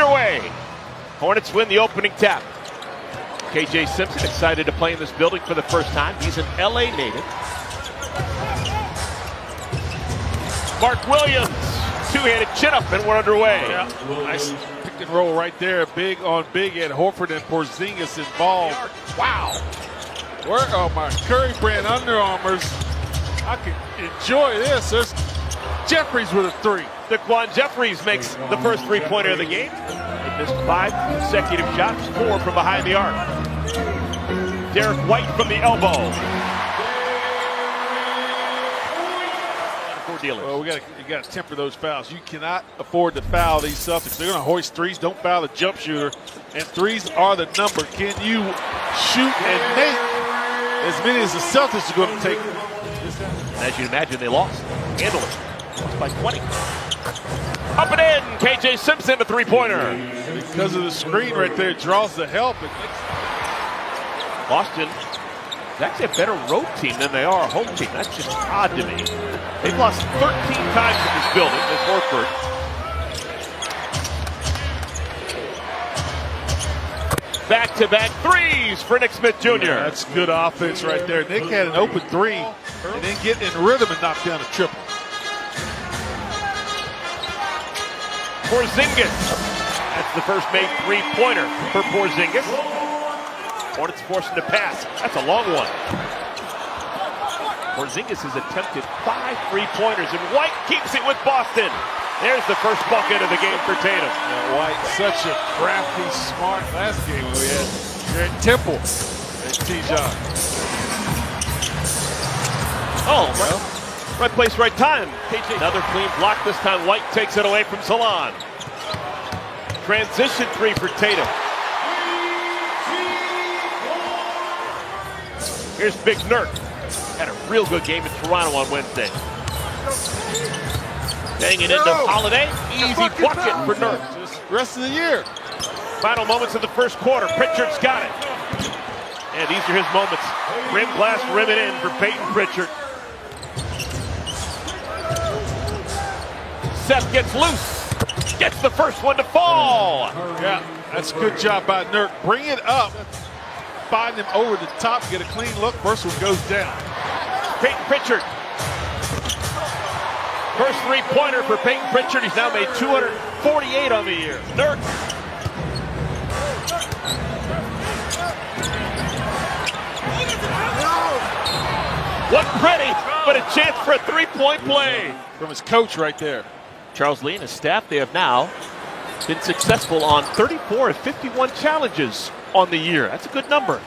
underway. Hornets win the opening tap. KJ Simpson excited to play in this building for the first time. He's an LA native. Mark Williams, two-handed chin-up, and we're underway. Yeah, nice pick and roll right there. Big on big, and Horford and Porzingis involved. Wow. Where are my Curry brand Under Armours? I can enjoy this. There's Jeffries with a three. Daquan Jeffries makes the first three-pointer of the game. He missed 5 consecutive shots, 4 from behind the arc. Derrick White from the elbow. Well, you got to temper those fouls. You cannot afford to foul these Celtics. They're going to hoist threes. Don't foul the jump shooter. And threes are the number. Can you shoot and make as many as the Celtics are going to take? As you'd imagine, they lost. Handle it. Lost by 20. Up and in. KJ Simpson, a three-pointer. Because of the screen right there, it draws the help. Boston is actually a better road team than they are a home team. That's just odd to me. They've lost 13 times in this building, this Horford. Back-to-back threes for Nick Smith Jr. Yeah, that's good offense right there. Nick had an open three and then get in rhythm and knock down a triple. Porzingis. That's the first made three-pointer for Porzingis. Hornets forcing to pass. That's a long one. Porzingis has attempted 5 three-pointers, and White keeps it with Boston. There's the first bucket of the game for Tatum. Yeah, White, such a crafty, smart last game we had here at Temple and T-John. Oh, right place, right time. Another clean block. This time White takes it away from Salon. Transition three for Tatum. Here's Big Nurk. Had a real good game in Toronto on Wednesday. Bang it into Holiday. Easy bucket for Nurk. Just rest of the year. Final moments of the first quarter. Pritchard's got it. And these are his moments. Rim blast, rim it in for Payton Pritchard. Seth gets loose. Gets the first one to fall. Yeah, that's a good job by Nurk. Bring it up. Find him over the top, get a clean look. First one goes down. Payton Pritchard. First three-pointer for Payton Pritchard. He's now made 248 on the year. Nurk. Wasn't pretty, but a chance for a three-point play. From his coach right there. Charles Lee and his staff, they have now been successful on 34 of 51 challenges on the year. That's a good number.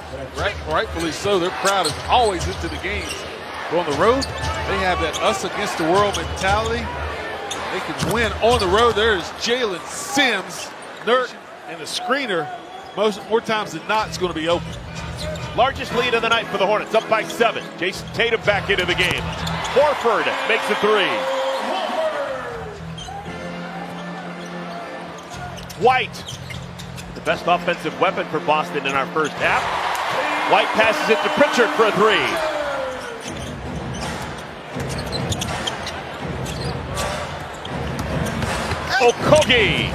Rightfully so. Their crowd is always into the games. But on the road, they have that us against the world mentality. They can win on the road. There's Jalen Sims, Nurk, and the screener. More times than not, it's going to be open. Largest lead of the night for the Hornets, up by 7. Jayson Tatum back into the game. Horford makes a three. White, the best offensive weapon for Boston in our first half. White passes it to Pritchard for a three. Okogie,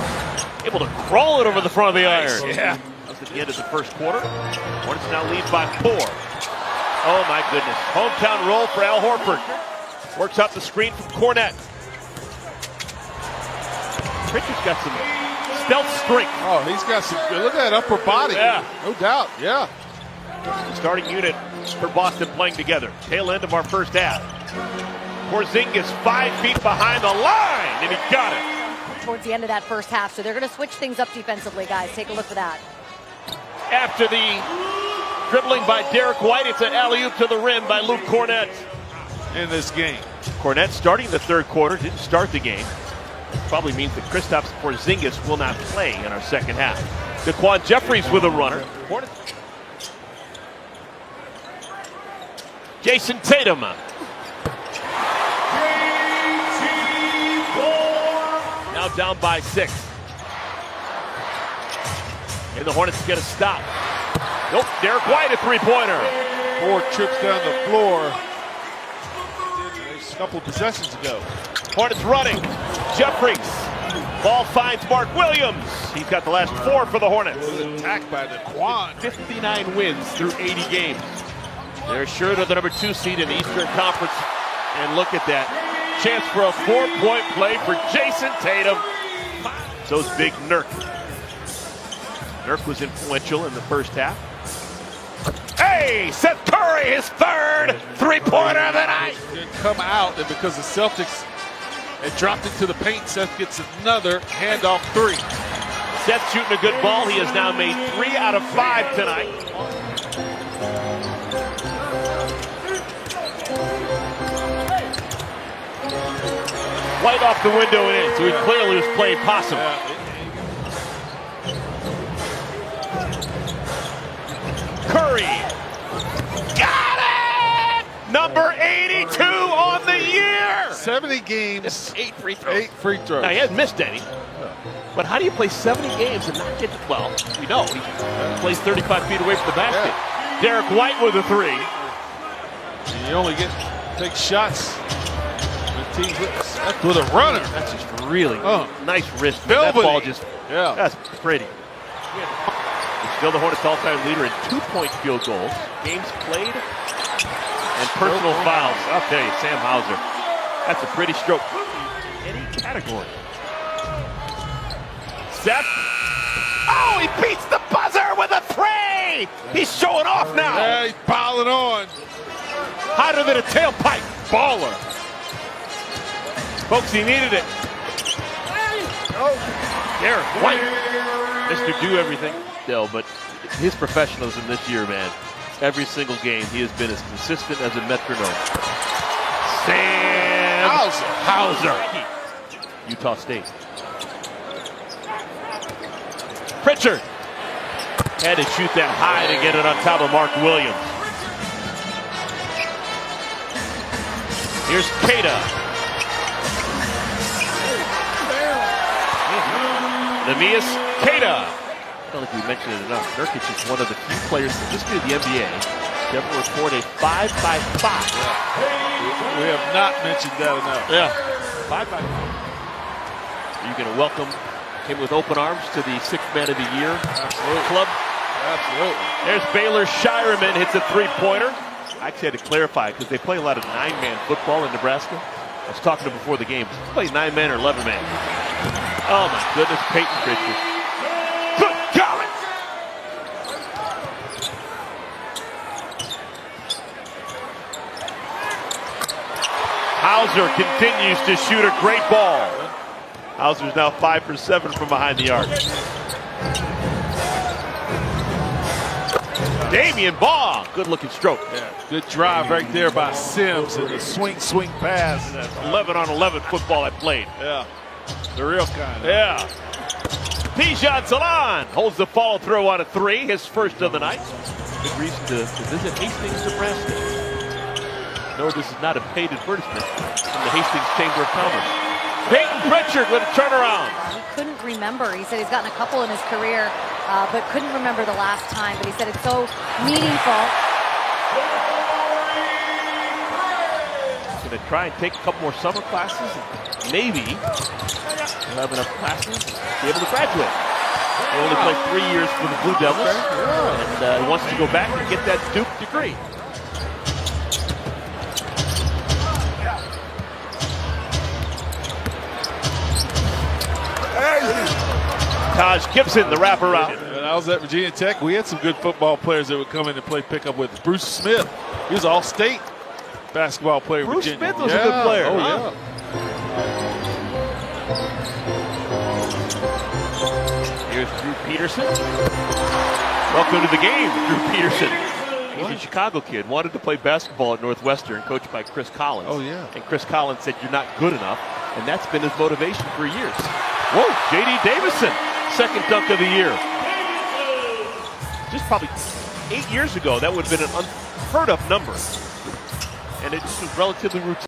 able to crawl it over the front of the iron. Yeah. That was at the end of the first quarter. Hornets now lead by 4. Oh my goodness. Hometown roll for Al Horford. Works out the screen from Cornette. Pritchard's got some stealth strength. Oh, he's got some, look at that upper body. Yeah. No doubt, yeah. The starting unit for Boston playing together. Tail end of our first half. Porzingis 5 feet behind the line, and he got it. Towards the end of that first half, so they're going to switch things up defensively, guys. Take a look for that. After the dribbling by Derrick White, it's an alley-oop to the rim by Luke Cornette. In this game. Cornette starting the third quarter, didn't start the game. Probably means that Kristaps Porzingis will not play in our second half. Daquan Jeffries with a runner. Jayson Tatum. Now down by 6. And the Hornets get a stop. Nope, Derrick White a three-pointer. 4 trips down the floor. A couple of possessions ago. Hornets running. Jeffries Ball finds Mark Williams. He's got the last 4 for the Hornets. Attacked by the Quan. 59 wins through 80 games. They're sure to the number 2 seed in the Eastern Conference. And look at that. Chance for a 4-point play for Jayson Tatum. So's big Nurk. Nurk was influential in the first half. Hey, Seth Curry, his 3rd three-pointer of the night. Didn't come out, and because the Celtics had dropped into the paint, Seth gets another handoff 3. Seth shooting a good ball. He has now made 3 out of 5 tonight. White off the window and in, so he clearly was playing possum. Curry. Got it! Number 82 on the year! 70 games. 8 free throws. 8 free throws. Now, he hasn't missed any. But how do you play 70 games and not get to 12? We know. He plays 35 feet away from the basket. Yeah. Derrick White with a 3. You only take shots with a runner. That's just really nice wrist. Velvety. That ball just, that's pretty. He's still the Hornets all-time leader in 2-point field goals, games played, and personal fouls. I'll tell you, Sam Hauser, that's a pretty stroke. Any category. Seth. Oh, he beats the buzzer with a 3! He's showing off now. Yeah, he's piling on. Hotter than a tailpipe. Baller. Folks, he needed it. Derrick White. Mr. Do Everything still, but his professionalism this year, man. Every single game, he has been as consistent as a metronome. Sam Hauser. Utah State. Pritchard. Had to shoot that high to get it on top of Mark Williams. Here's Keita. Neemias Queta. I don't think we mentioned it enough. Nurkic is one of the few players in the history of the NBA to ever record a 5x5. We have not mentioned that enough. Yeah. 5x5. Are you going to welcome him with open arms to the 6th Man of the Year club? Absolutely. There's Baylor Shireman, hits a 3-pointer. I actually had to clarify because they play a lot of 9-man football in Nebraska. I was talking to them before the game. Play 9-man or 11-man. Oh my goodness, Payton Pritchard. Good golly! Hauser continues to shoot a great ball. Hauser's now 5 for 7 from behind the arc. Damian Baugh, good looking stroke. Yeah, good drive right there by Sims and the swing pass. That's 11-on-11 football I played. Yeah, the real kind. Yeah. Bijan Salan holds the follow through on a 3, his first of the night. Good reason to visit Hastings, Nebraska. No, this is not a paid advertisement from the Hastings Chamber of Commerce. Payton Pritchard with a turnaround. He couldn't remember. He said he's gotten a couple in his career, but couldn't remember the last time. But he said it's so meaningful. He's going to try and take a couple more summer classes. And maybe he'll have enough classes to be able to graduate. He only played 3 years for the Blue Devils, and wants to go back and get that Duke degree. Taj Gibson, the wraparound. When I was at Virginia Tech, we had some good football players that would come in and play pickup with. Bruce Smith, he was all-state basketball player. Bruce Virginia. Smith was a good player. Oh, huh? yeah. Here's Drew Peterson. Welcome to the game, Drew Peterson. He's a Chicago kid, wanted to play basketball at Northwestern, coached by Chris Collins. Oh, yeah. And Chris Collins said, "You're not good enough," and that's been his motivation for years. Whoa, J.D. Davison, second dunk of the year. Just probably 8 years ago, that would have been an unheard of number. And it just was relatively routine.